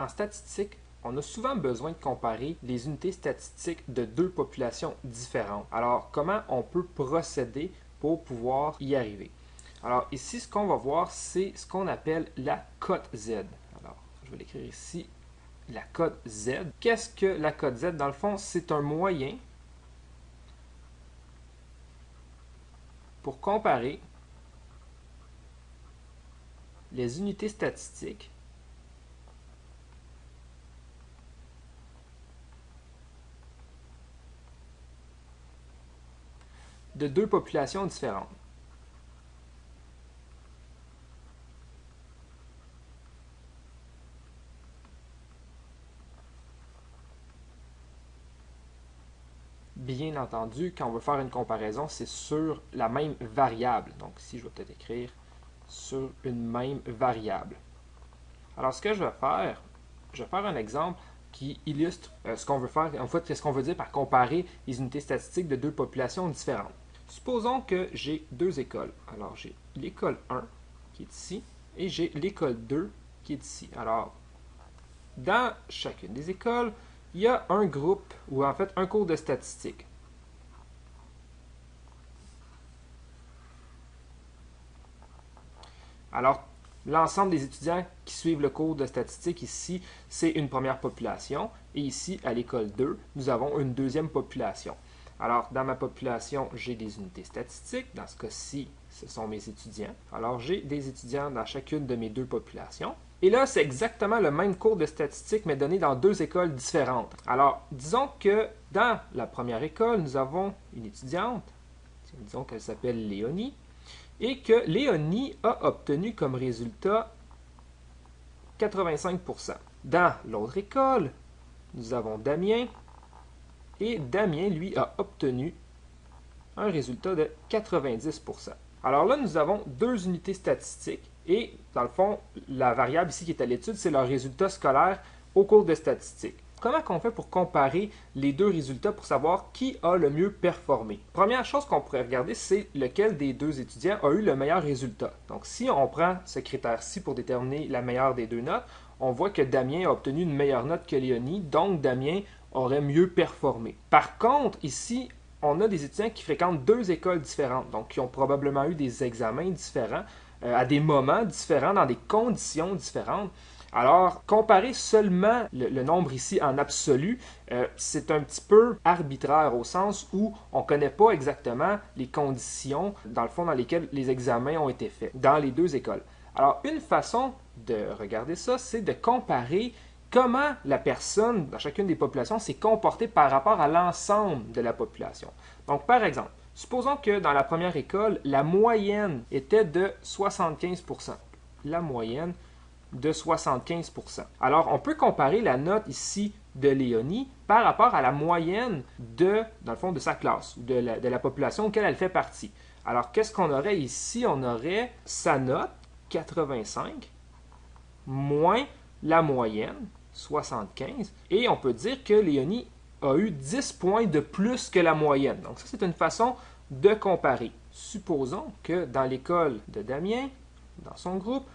En statistique, on a souvent besoin de comparer les unités statistiques de deux populations différentes. Alors, comment on peut procéder pour pouvoir y arriver? Alors, ici, ce qu'on va voir, c'est ce qu'on appelle la cote Z. Alors, je vais l'écrire ici, la cote Z. Qu'est-ce que la cote Z? Dans le fond, c'est un moyen pour comparer les unités statistiques de deux populations différentes. Bien entendu, quand on veut faire une comparaison, c'est sur la même variable. Donc ici, je vais peut-être écrire sur une même variable. Alors, ce que je vais faire un exemple qui illustre ce qu'on veut faire. En fait, qu'est-ce qu'on veut dire par comparer les unités statistiques de deux populations différentes. Supposons que j'ai deux écoles. Alors, j'ai l'école 1 qui est ici et j'ai l'école 2 qui est ici. Alors, dans chacune des écoles, il y a un groupe, ou en fait un cours de statistiques. Alors, l'ensemble des étudiants qui suivent le cours de statistiques ici, c'est une première population. Et ici, à l'école 2, nous avons une deuxième population. Alors, dans ma population, j'ai des unités statistiques. Dans ce cas-ci, ce sont mes étudiants. Alors, j'ai des étudiants dans chacune de mes deux populations. Et là, c'est exactement le même cours de statistiques, mais donné dans deux écoles différentes. Alors, disons que dans la première école, nous avons une étudiante, disons qu'elle s'appelle Léonie, et que Léonie a obtenu comme résultat 85%. Dans l'autre école, nous avons Damien, et Damien, lui, a obtenu un résultat de 90%. Alors là, nous avons deux unités statistiques et, dans le fond, la variable ici qui est à l'étude, c'est leur résultat scolaire au cours de statistiques. Comment on fait pour comparer les deux résultats pour savoir qui a le mieux performé? Première chose qu'on pourrait regarder, c'est lequel des deux étudiants a eu le meilleur résultat. Donc, si on prend ce critère-ci pour déterminer la meilleure des deux notes, on voit que Damien a obtenu une meilleure note que Léonie, donc Damien aurait mieux performé. Par contre, ici, on a des étudiants qui fréquentent deux écoles différentes, donc qui ont probablement eu des examens différents, à des moments différents, dans des conditions différentes. Alors, comparer seulement le nombre ici en absolu, c'est un petit peu arbitraire au sens où on ne connaît pas exactement les conditions, dans le fond, dans lesquelles les examens ont été faits, dans les deux écoles. Alors, une façon de regarder ça, c'est de comparer comment la personne dans chacune des populations s'est comportée par rapport à l'ensemble de la population. Donc, par exemple, supposons que dans la première école, la moyenne était de 75%. La moyenne de 75%. Alors, on peut comparer la note ici de Léonie par rapport à la moyenne dans le fond, de sa classe, ou de la population auquel elle fait partie. Alors, qu'est-ce qu'on aurait ici? On aurait sa note, 85, moins la moyenne, 75, et on peut dire que Léonie a eu 10 points de plus que la moyenne. Donc ça, c'est une façon de comparer. Supposons que dans l'école de Damien, dans son groupe,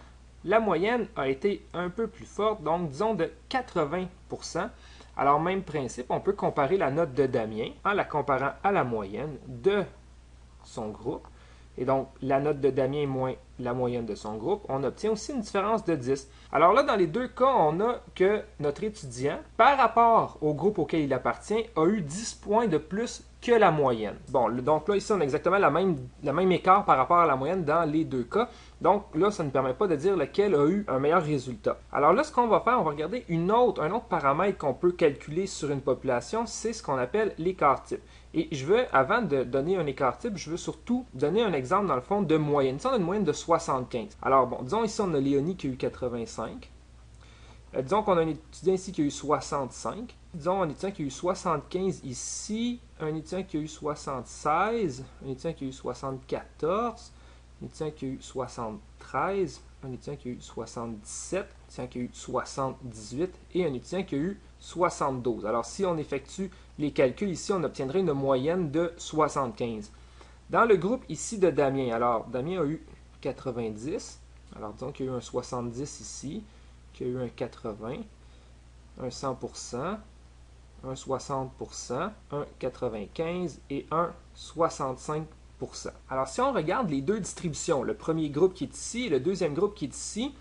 la moyenne a été un peu plus forte, donc disons de 80%. Alors, même principe, on peut comparer la note de Damien en la comparant à la moyenne de son groupe. Et donc, la note de Damien moins la moyenne de son groupe, on obtient aussi une différence de 10. Alors là, dans les deux cas, on a que notre étudiant, par rapport au groupe auquel il appartient, a eu 10 points de plus que la moyenne. Bon, donc là, ici, on a exactement le même écart par rapport à la moyenne dans les deux cas. Donc là, ça ne permet pas de dire lequel a eu un meilleur résultat. Alors là, ce qu'on va faire, on va regarder un autre paramètre qu'on peut calculer sur une population, c'est ce qu'on appelle l'écart type. Et je veux, avant de donner un écart type, je veux surtout donner un exemple, dans le fond, de moyenne. Ici, on a une moyenne de 75. Alors, bon, disons ici, on a Léonie qui a eu 85. Disons qu'on a un étudiant ici qui a eu 65. Disons un étudiant qui a eu 75 ici. Un étudiant qui a eu 76. Un étudiant qui a eu 74. Un étudiant qui a eu 73. Un étudiant qui a eu 77. Un étudiant qui a eu 78. Et un étudiant qui a eu 72. Alors, si on effectue les calculs ici, on obtiendrait une moyenne de 75. Dans le groupe ici de Damien, alors Damien a eu 90. Alors disons qu'il y a eu un 70 ici, qu'il y a eu un 80. un 100%, un 60%, un 95% et un 65%. Alors, si on regarde les deux distributions, le premier groupe qui est ici et le deuxième groupe qui est ici,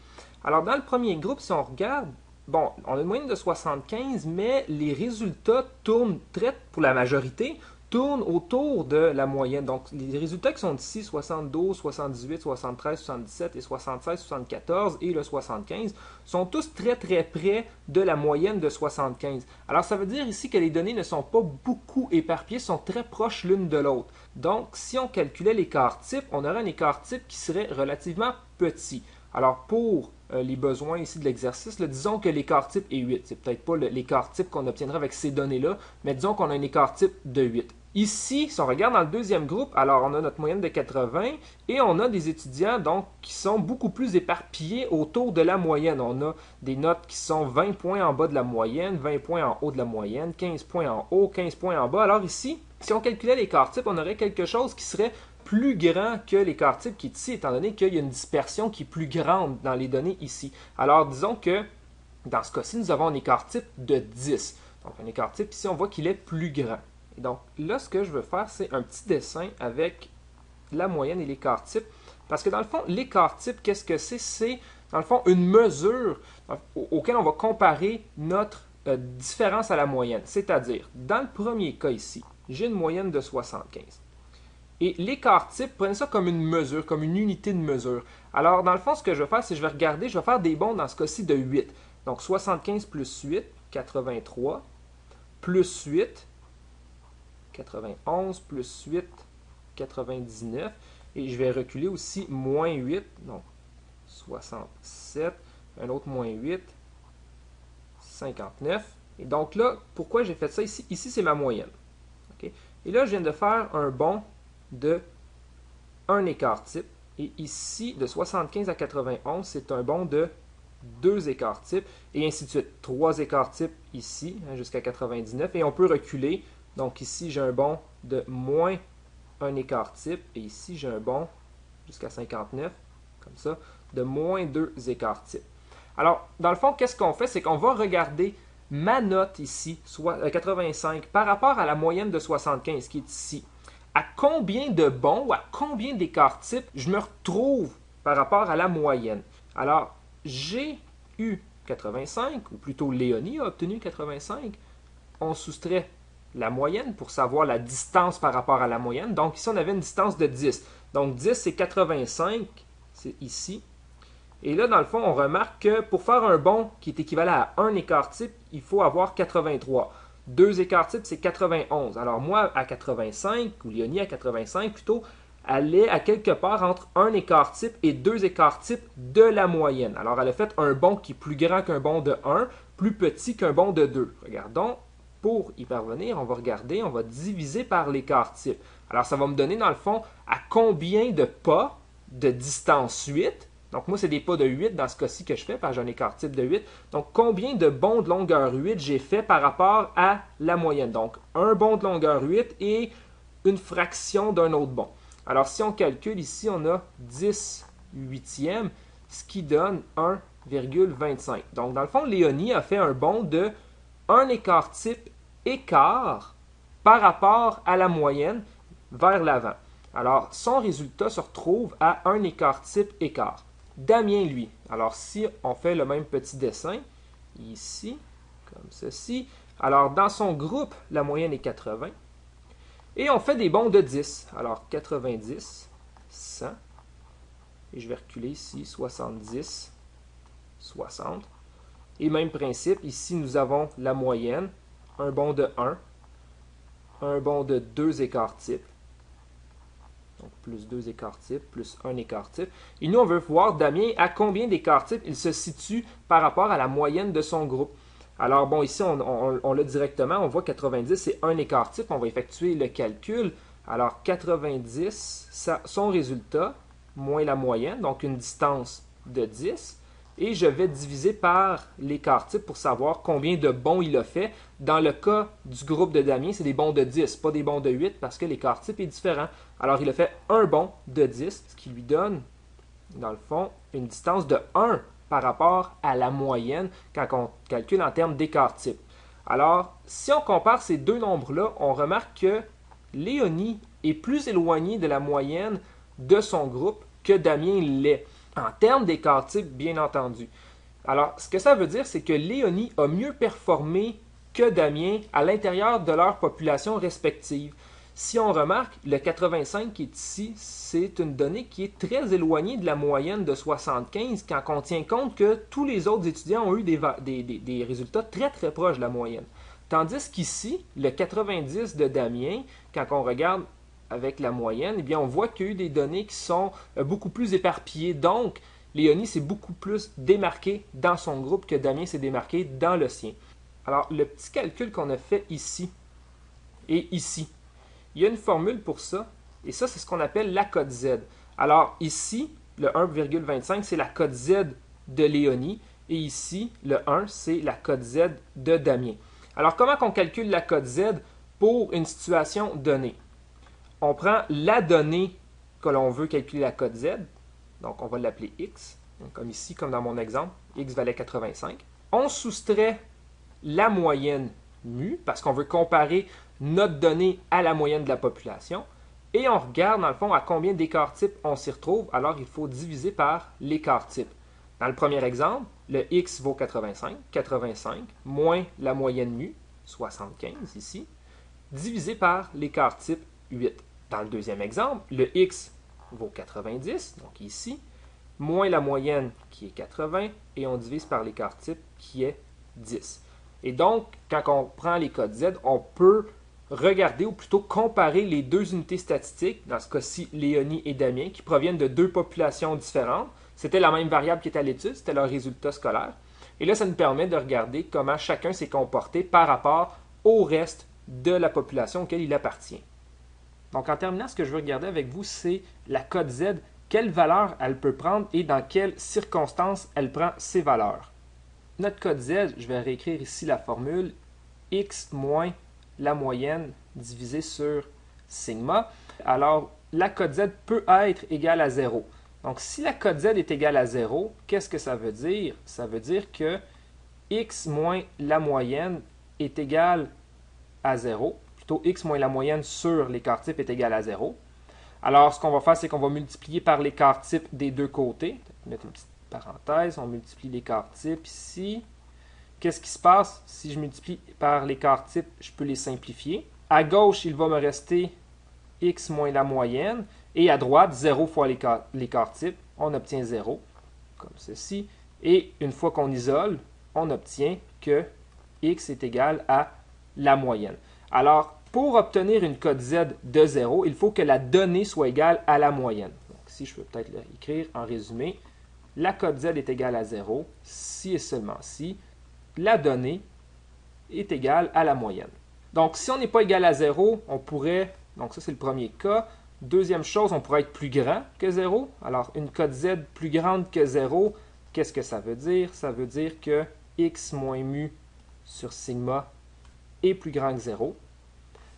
alors dans le premier groupe, si on regarde, bon, on a une moyenne de 75, mais les résultats tournent, pour la majorité, tournent autour de la moyenne. Donc, les résultats qui sont ici, 72, 78, 73, 77 et 76, 74 et le 75, sont tous très près de la moyenne de 75. Alors, ça veut dire ici que les données ne sont pas beaucoup éparpillées, sont très proches l'une de l'autre. Donc, si on calculait l'écart type, on aurait un écart type qui serait relativement petit. Alors, pour les besoins ici de l'exercice, disons que l'écart type est 8. C'est peut-être pas l'écart type qu'on obtiendra avec ces données-là, mais disons qu'on a un écart type de 8. Ici, si on regarde dans le deuxième groupe, alors on a notre moyenne de 80 et on a des étudiants donc qui sont beaucoup plus éparpillés autour de la moyenne. On a des notes qui sont 20 points en bas de la moyenne, 20 points en haut de la moyenne, 15 points en haut, 15 points en bas. Alors ici, si on calculait l'écart type, on aurait quelque chose qui serait plus grand que l'écart type qui est ici, étant donné qu'il y a une dispersion qui est plus grande dans les données ici. Alors, disons que dans ce cas-ci, nous avons un écart type de 10. Donc, un écart type ici, on voit qu'il est plus grand. Et donc, là, ce que je veux faire, c'est un petit dessin avec la moyenne et l'écart type. Parce que dans le fond, l'écart type, qu'est-ce que c'est? C'est, dans le fond, une mesure auquel on va comparer notre différence à la moyenne. C'est-à-dire, dans le premier cas ici, j'ai une moyenne de 75. Et l'écart type, prenez ça comme une mesure, comme une unité de mesure. Alors, dans le fond, ce que je vais faire, c'est que je vais regarder, je vais faire des bonds dans ce cas-ci de 8. Donc, 75 plus 8, 83, plus 8, 91, plus 8, 99. Et je vais reculer aussi moins 8, donc 67, un autre moins 8, 59. Et donc là, pourquoi j'ai fait ça ici? Ici, c'est ma moyenne. Okay? Et là, je viens de faire un bond de un écart type. Et ici, de 75 à 91, c'est un bond de 2 écarts types. Et ainsi de suite. 3 écarts types ici, jusqu'à 99. Et on peut reculer. Donc ici, j'ai un bond de moins un écart type. Et ici, j'ai un bond jusqu'à 59, comme ça, de moins 2 écarts types. Alors, dans le fond, qu'est-ce qu'on fait? C'est qu'on va regarder ma note ici, soit 85, par rapport à la moyenne de 75 qui est ici. À combien de bonds ou à combien d'écarts types je me retrouve par rapport à la moyenne. Alors, j'ai eu 85, ou plutôt Léonie a obtenu 85. On soustrait la moyenne pour savoir la distance par rapport à la moyenne. Donc ici, on avait une distance de 10. Donc 10, c'est 85, c'est ici. Et là, dans le fond, on remarque que pour faire un bond qui est équivalent à un écart type, il faut avoir 83. 2 écarts types, c'est 91. Alors moi, à 85, ou Léonie à 85 plutôt, elle est à quelque part entre un écart type et 2 écarts types de la moyenne. Alors elle a fait un bond qui est plus grand qu'un bond de 1, plus petit qu'un bond de 2. Regardons, pour y parvenir, on va regarder, on va diviser par l'écart type. Alors ça va me donner dans le fond à combien de pas de distance 8. Donc moi, c'est des pas de 8 dans ce cas-ci que je fais, parce que j'ai un écart type de 8. Donc, combien de bonds de longueur 8 j'ai fait par rapport à la moyenne? Donc, un bond de longueur 8 et une fraction d'un autre bond. Alors, si on calcule ici, on a 10 huitièmes, ce qui donne 1,25. Donc, dans le fond, Léonie a fait un bond de 1 écart type écart par rapport à la moyenne vers l'avant. Alors, son résultat se retrouve à 1 écart type écart. Damien, lui, alors si on fait le même petit dessin, ici, comme ceci, alors dans son groupe, la moyenne est 80, et on fait des bonds de 10. Alors 90, 100, et je vais reculer ici, 70, 60. Et même principe, ici nous avons la moyenne, un bond de 1, un bond de 2 écarts types, donc plus 2 écarts types, plus 1 écart type. Et nous, on veut voir Damien à combien d'écarts types il se situe par rapport à la moyenne de son groupe. Alors bon, ici, on l'a directement, on voit 90, c'est 1 écart type. On va effectuer le calcul. Alors 90, son résultat, moins la moyenne, donc une distance de 10. Et je vais diviser par l'écart type pour savoir combien de bonds il a fait. Dans le cas du groupe de Damien, c'est des bonds de 10, pas des bonds de 8, parce que l'écart type est différent. Alors, il a fait un bond de 10, ce qui lui donne, dans le fond, une distance de 1 par rapport à la moyenne quand on calcule en termes d'écart type. Alors, si on compare ces deux nombres-là, on remarque que Léonie est plus éloignée de la moyenne de son groupe que Damien l'est, en termes d'écart type, bien entendu. Alors, ce que ça veut dire, c'est que Léonie a mieux performé que Damien à l'intérieur de leur population respective. Si on remarque, le 85 qui est ici, c'est une donnée qui est très éloignée de la moyenne de 75 quand on tient compte que tous les autres étudiants ont eu des résultats très très proches de la moyenne. Tandis qu'ici, le 90 de Damien, quand on regarde avec la moyenne, eh bien, on voit qu'il y a eu des données qui sont beaucoup plus éparpillées. Donc, Léonie s'est beaucoup plus démarqué dans son groupe que Damien s'est démarqué dans le sien. Alors, le petit calcul qu'on a fait ici et ici, il y a une formule pour ça, et ça, c'est ce qu'on appelle la cote Z. Alors, ici, le 1,25, c'est la cote Z de Léonie, et ici, le 1, c'est la cote Z de Damien. Alors, comment on calcule la cote Z pour une situation donnée? On prend la donnée que l'on veut calculer la cote Z, donc on va l'appeler X, comme ici, comme dans mon exemple, X valait 85. On soustrait la moyenne mu, parce qu'on veut comparer notre donnée à la moyenne de la population, et on regarde dans le fond à combien d'écart type on s'y retrouve, alors il faut diviser par l'écart type. Dans le premier exemple, le X vaut 85, 85 moins la moyenne mu, 75 ici, divisé par l'écart type 8. Dans le deuxième exemple, le X vaut 90, donc ici, moins la moyenne qui est 80, et on divise par l'écart type qui est 10. Et donc, quand on prend les codes Z, on peut regarder ou plutôt comparer les deux unités statistiques, dans ce cas-ci Léonie et Damien, qui proviennent de deux populations différentes. C'était la même variable qui était à l'étude, c'était leur résultat scolaire. Et là, ça nous permet de regarder comment chacun s'est comporté par rapport au reste de la population auquel il appartient. Donc, en terminant, ce que je veux regarder avec vous, c'est la cote Z, quelle valeur elle peut prendre et dans quelles circonstances elle prend ces valeurs. Notre cote Z, je vais réécrire ici la formule X moins la moyenne divisée sur sigma. Alors, la cote Z peut être égale à 0. Donc, si la cote Z est égale à 0, qu'est-ce que ça veut dire? Ça veut dire que X moins la moyenne est égal à 0. Plutôt, X moins la moyenne sur l'écart type est égal à 0. Alors, ce qu'on va faire, c'est qu'on va multiplier par l'écart type des deux côtés. Mettre une petite parenthèse, on multiplie l'écart type ici. Qu'est-ce qui se passe? Si je multiplie par l'écart type, je peux les simplifier. À gauche, il va me rester X moins la moyenne. Et à droite, 0 fois l'écart type. On obtient 0, comme ceci. Et une fois qu'on isole, on obtient que X est égal à la moyenne. Alors, pour obtenir une cote Z de 0, il faut que la donnée soit égale à la moyenne. Donc, ici, je peux peut-être l'écrire en résumé. La cote Z est égale à 0 si et seulement si la donnée est égale à la moyenne. Donc, si on n'est pas égal à 0, on pourrait, donc ça c'est le premier cas. Deuxième chose, on pourrait être plus grand que 0. Alors, une cote Z plus grande que 0, qu'est-ce que ça veut dire? Ça veut dire que X moins mu sur sigma est plus grand que 0.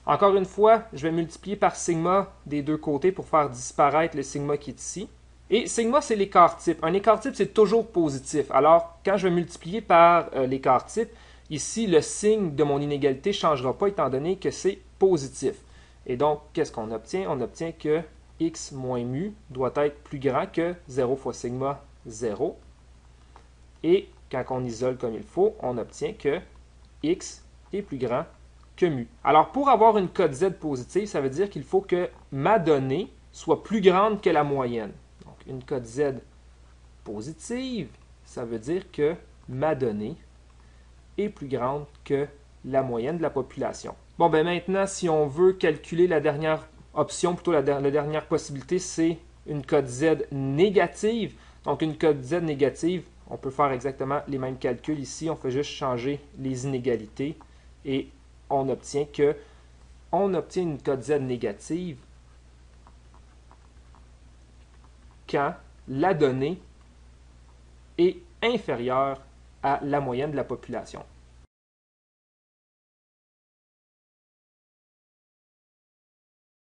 Encore une fois, je vais multiplier par sigma des deux côtés pour faire disparaître le sigma qui est ici. Et sigma, c'est l'écart type. Un écart type, c'est toujours positif. Alors, quand je vais multiplier par l'écart type, ici, le signe de mon inégalité ne changera pas étant donné que c'est positif. Et donc, qu'est-ce qu'on obtient? On obtient que x moins mu doit être plus grand que 0 fois sigma 0. Et quand on isole comme il faut, on obtient que x est plus grand que mu. Alors, pour avoir une cote Z positive, ça veut dire qu'il faut que ma donnée soit plus grande que la moyenne. Donc, une cote Z positive, ça veut dire que ma donnée est plus grande que la moyenne de la population. Bon, ben maintenant, si on veut calculer la dernière option, plutôt la dernière possibilité, c'est une cote Z négative. Donc, une cote Z négative, on peut faire exactement les mêmes calculs ici. On fait juste changer les inégalités et on obtient une cote Z négative quand la donnée est inférieure à la moyenne de la population.